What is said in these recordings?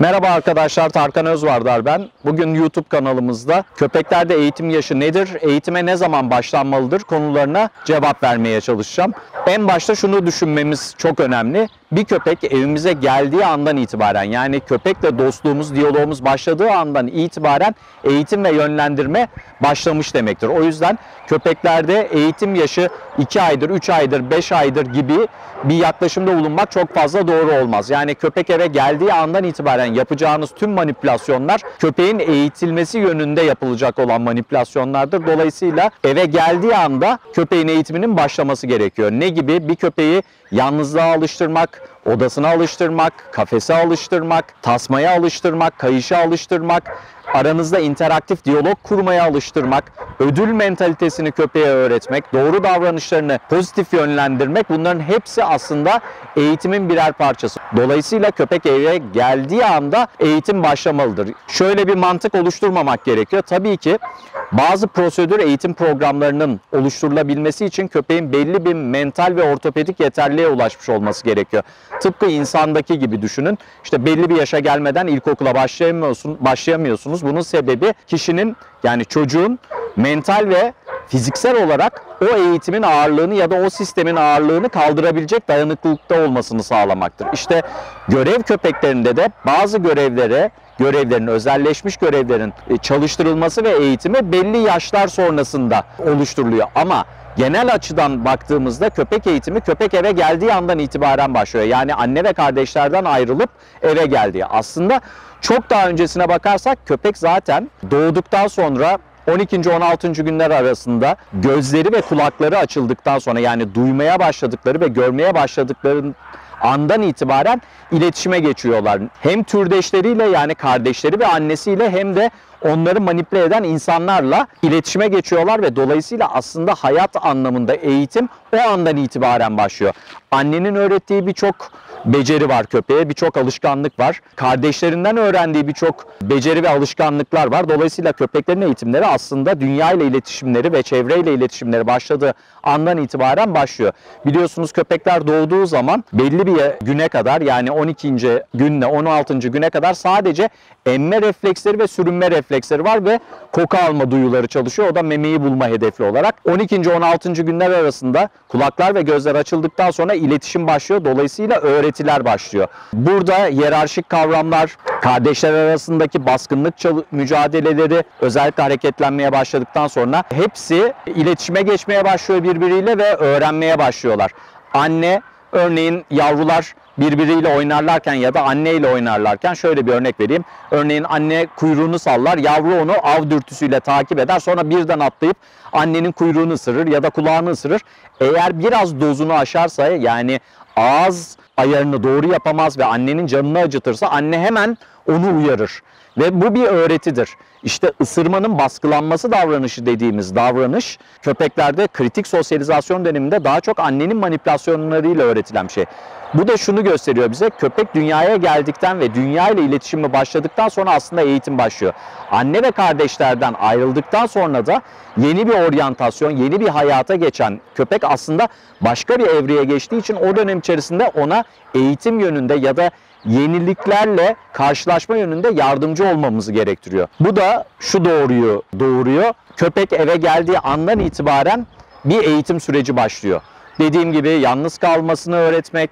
Merhaba arkadaşlar, Tarkan Özvardar ben. Bugün YouTube kanalımızda köpeklerde eğitim yaşı nedir, eğitime ne zaman başlanmalıdır konularına cevap vermeye çalışacağım. En başta şunu düşünmemiz çok önemli. Bir köpek evimize geldiği andan itibaren, yani köpekle dostluğumuz, diyalogumuz başladığı andan itibaren eğitim ve yönlendirme başlamış demektir. O yüzden köpeklerde eğitim yaşı 2 aydır, 3 aydır, 5 aydır gibi bir yaklaşımda bulunmak çok fazla doğru olmaz. Yani köpek eve geldiği andan itibaren yapacağınız tüm manipülasyonlar köpeğin eğitilmesi yönünde yapılacak olan manipülasyonlardır. Dolayısıyla eve geldiği anda köpeğin eğitiminin başlaması gerekiyor. Ne gibi? Bir köpeği yalnızlığa alıştırmak, odasına alıştırmak, kafese alıştırmak, tasmaya alıştırmak, kayışa alıştırmak, aranızda interaktif diyalog kurmaya alıştırmak, ödül mentalitesini köpeğe öğretmek, doğru davranışlarını pozitif yönlendirmek, bunların hepsi aslında eğitimin birer parçası. Dolayısıyla köpek eve geldiği anda eğitim başlamalıdır. Şöyle bir mantık oluşturmamak gerekiyor. Tabii ki bazı prosedür eğitim programlarının oluşturulabilmesi için köpeğin belli bir mental ve ortopedik yeterliğe ulaşmış olması gerekiyor. Tıpkı insandaki gibi düşünün. İşte belli bir yaşa gelmeden ilkokula başlayamıyorsunuz. Bunun sebebi kişinin, yani çocuğun mental ve fiziksel olarak o eğitimin ağırlığını ya da o sistemin ağırlığını kaldırabilecek dayanıklılıkta olmasını sağlamaktır. İşte görev köpeklerinde de bazı görevlerin, özelleşmiş görevlerin çalıştırılması ve eğitimi belli yaşlar sonrasında oluşturuluyor. Ama genel açıdan baktığımızda köpek eğitimi köpek eve geldiği andan itibaren başlıyor. Yani anne ve kardeşlerden ayrılıp eve geldiği. Aslında çok daha öncesine bakarsak köpek zaten doğduktan sonra 12. 16. günler arasında gözleri ve kulakları açıldıktan sonra, yani duymaya başladıkları ve görmeye başladıkları andan itibaren iletişime geçiyorlar. Hem türdeşleriyle, yani kardeşleri ve annesiyle, hem de onları manipüle eden insanlarla iletişime geçiyorlar ve dolayısıyla aslında hayat anlamında eğitim o andan itibaren başlıyor. Annenin öğrettiği birçok beceri var köpeğe, birçok alışkanlık var. Kardeşlerinden öğrendiği birçok beceri ve alışkanlıklar var. Dolayısıyla köpeklerin eğitimleri aslında dünya ile iletişimleri ve çevreyle iletişimleri başladığı andan itibaren başlıyor. Biliyorsunuz köpekler doğduğu zaman belli bir güne kadar, yani 12. günle 16. güne kadar sadece emme refleksleri ve sürünme refleksleri var ve koku alma duyuları çalışıyor. O da memeyi bulma hedefli olarak. 12. 16. günler arasında kulaklar ve gözler açıldıktan sonra iletişim başlıyor. Dolayısıyla öğretiler başlıyor. Burada hiyerarşik kavramlar, kardeşler arasındaki baskınlık mücadeleleri özellikle hareketlenmeye başladıktan sonra hepsi iletişime geçmeye başlıyor birbiriyle ve öğrenmeye başlıyorlar. Anne, örneğin yavrular birbiriyle oynarlarken ya da anneyle oynarlarken şöyle bir örnek vereyim. Örneğin anne kuyruğunu sallar, yavru onu av dürtüsüyle takip eder. Sonra birden atlayıp annenin kuyruğunu ısırır ya da kulağını ısırır. Eğer biraz dozunu aşarsa, yani ağız ayarını doğru yapamaz ve annenin canını acıtırsa anne hemen onu uyarır. Ve bu bir öğretidir. İşte ısırmanın baskılanması davranışı dediğimiz davranış köpeklerde kritik sosyalizasyon döneminde daha çok annenin manipülasyonlarıyla öğretilen bir şey. Bu da şunu gösteriyor bize: köpek dünyaya geldikten ve dünya ile iletişimi başladıktan sonra aslında eğitim başlıyor. Anne ve kardeşlerden ayrıldıktan sonra da yeni bir oryantasyon, yeni bir hayata geçen köpek aslında başka bir evreye geçtiği için o dönem içerisinde ona eğitim yönünde ya da yeniliklerle karşılaşma yönünde yardımcı olmamızı gerektiriyor. Bu da şu doğruyu doğuruyor: köpek eve geldiği andan itibaren bir eğitim süreci başlıyor. Dediğim gibi yalnız kalmasını öğretmek,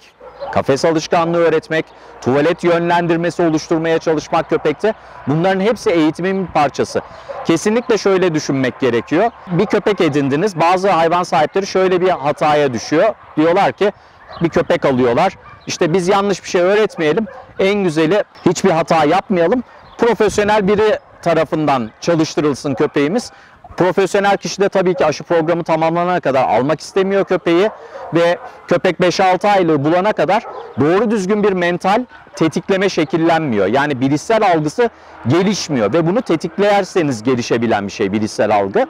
kafes alışkanlığı öğretmek, tuvalet yönlendirmesi oluşturmaya çalışmak köpekte. Bunların hepsi eğitimin bir parçası. Kesinlikle şöyle düşünmek gerekiyor: bir köpek edindiniz. Bazı hayvan sahipleri şöyle bir hataya düşüyor. Diyorlar ki, bir köpek alıyorlar, İşte biz yanlış bir şey öğretmeyelim, en güzeli hiçbir hata yapmayalım, profesyonel biri tarafından çalıştırılsın köpeğimiz. Profesyonel kişi de tabii ki aşı programı tamamlanana kadar almak istemiyor köpeği ve köpek 5-6 aylığı bulana kadar doğru düzgün bir mental tetikleme şekillenmiyor. Yani bilişsel algısı gelişmiyor ve bunu tetiklerseniz gelişebilen bir şey bilişsel algı.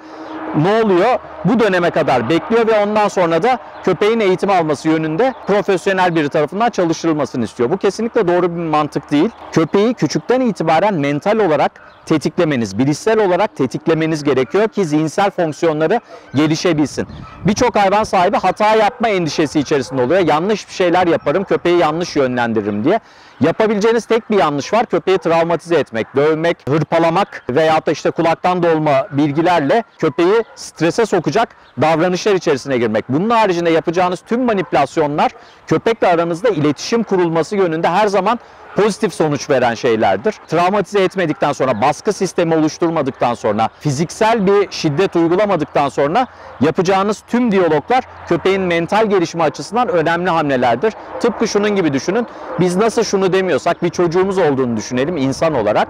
Ne oluyor? Bu döneme kadar bekliyor ve ondan sonra da köpeğin eğitim alması yönünde profesyonel biri tarafından çalıştırılmasını istiyor. Bu kesinlikle doğru bir mantık değil. Köpeği küçükten itibaren mental olarak tetiklemeniz, bilişsel olarak tetiklemeniz gerekiyor ki zihinsel fonksiyonları gelişebilsin. Birçok hayvan sahibi hata yapma endişesi içerisinde oluyor. Yanlış bir şeyler yaparım, köpeği yanlış yönlendiririm diye. Yapabileceğiniz tek bir yanlış var. Köpeği travmatize etmek, dövmek, hırpalamak veyahut da işte kulaktan dolma bilgilerle köpeği strese sokacak davranışlar içerisine girmek. Bunun haricinde yapacağınız tüm manipülasyonlar köpekle aranızda iletişim kurulması yönünde her zaman pozitif sonuç veren şeylerdir. Travmatize etmedikten sonra, baskı sistemi oluşturmadıktan sonra, fiziksel bir şiddet uygulamadıktan sonra yapacağınız tüm diyaloglar köpeğin mental gelişimi açısından önemli hamlelerdir. Tıpkı şunun gibi düşünün. Biz nasıl şunu demiyorsak bir çocuğumuz olduğunu düşünelim insan olarak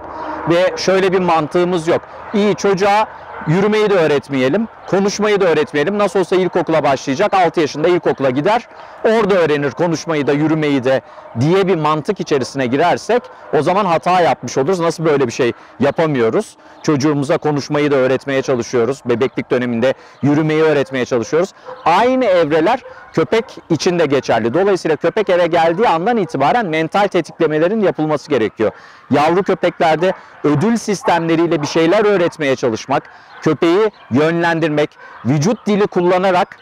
ve şöyle bir mantığımız yok. İyi, çocuğa yürümeyi de öğretmeyelim, konuşmayı da öğretmeyelim. Nasıl olsa ilkokula başlayacak, 6 yaşında ilkokula gider. Orada öğrenir konuşmayı da yürümeyi de diye bir mantık içerisine girersek o zaman hata yapmış oluruz. Nasıl böyle bir şey yapamıyoruz? Çocuğumuza konuşmayı da öğretmeye çalışıyoruz. Bebeklik döneminde yürümeyi öğretmeye çalışıyoruz. Aynı evreler köpek için de geçerli. Dolayısıyla köpek eve geldiği andan itibaren mental tetiklemelerin yapılması gerekiyor. Yavru köpeklerde ödül sistemleriyle bir şeyler öğretmeye çalışmak, köpeği yönlendirmek, vücut dili kullanarak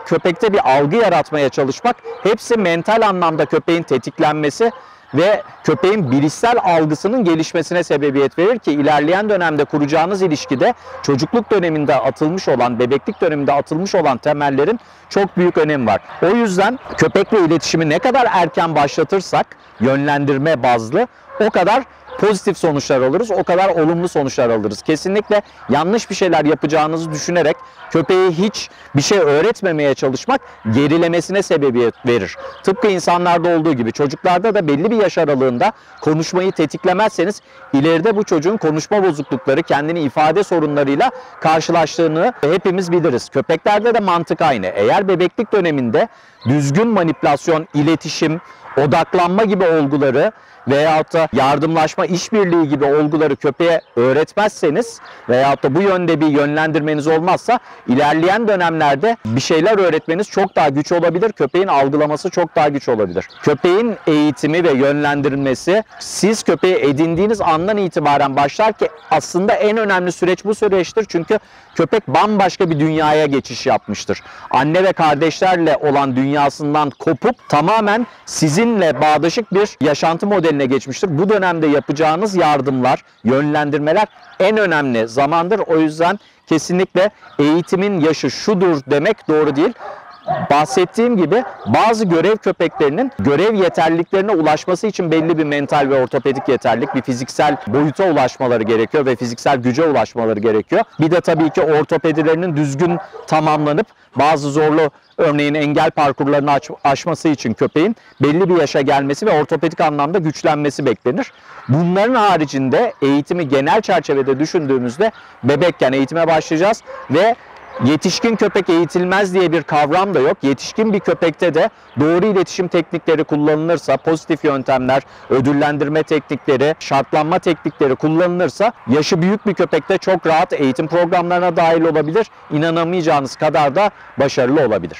köpekte bir algı yaratmaya çalışmak hepsi mental anlamda köpeğin tetiklenmesi ve köpeğin bilişsel algısının gelişmesine sebebiyet verir ki ilerleyen dönemde kuracağınız ilişkide çocukluk döneminde atılmış olan, bebeklik döneminde atılmış olan temellerin çok büyük önemi var. O yüzden köpekle iletişimi ne kadar erken başlatırsak yönlendirme bazlı o kadar pozitif sonuçlar alırız, o kadar olumlu sonuçlar alırız. Kesinlikle yanlış bir şeyler yapacağınızı düşünerek köpeğe hiç bir şey öğretmemeye çalışmak gerilemesine sebebiyet verir. Tıpkı insanlarda olduğu gibi çocuklarda da belli bir yaş aralığında konuşmayı tetiklemezseniz ileride bu çocuğun konuşma bozuklukları, kendini ifade sorunlarıyla karşılaştığını hepimiz biliriz. Köpeklerde de mantık aynı. Eğer bebeklik döneminde düzgün manipülasyon, iletişim, odaklanma gibi olguları veyahut da yardımlaşma, işbirliği gibi olguları köpeğe öğretmezseniz veyahut da bu yönde bir yönlendirmeniz olmazsa ilerleyen dönemlerde bir şeyler öğretmeniz çok daha güç olabilir. Köpeğin algılaması çok daha güç olabilir. Köpeğin eğitimi ve yönlendirilmesi siz köpeği edindiğiniz andan itibaren başlar ki aslında en önemli süreç bu süreçtir. Çünkü köpek bambaşka bir dünyaya geçiş yapmıştır. Anne ve kardeşlerle olan dünyasından kopup tamamen sizinle bağdaşık bir yaşantı modeline geçmiştir. Bu dönemde yapacağınız yardımlar, yönlendirmeler en önemli zamandır. O yüzden kesinlikle eğitimin yaşı şudur demek doğru değil. Bahsettiğim gibi bazı görev köpeklerinin görev yeterliliklerine ulaşması için belli bir mental ve ortopedik yeterlilik, bir fiziksel boyuta ulaşmaları gerekiyor ve fiziksel güce ulaşmaları gerekiyor. Bir de tabii ki ortopedilerinin düzgün tamamlanıp bazı zorlu örneğin engel parkurlarını aşması için köpeğin belli bir yaşa gelmesi ve ortopedik anlamda güçlenmesi beklenir. Bunların haricinde eğitimi genel çerçevede düşündüğümüzde bebekken eğitime başlayacağız ve yetişkin köpek eğitilmez diye bir kavram da yok. Yetişkin bir köpekte de doğru iletişim teknikleri kullanılırsa, pozitif yöntemler, ödüllendirme teknikleri, şartlanma teknikleri kullanılırsa yaşı büyük bir köpekte çok rahat eğitim programlarına dahil olabilir. İnanamayacağınız kadar da başarılı olabilir.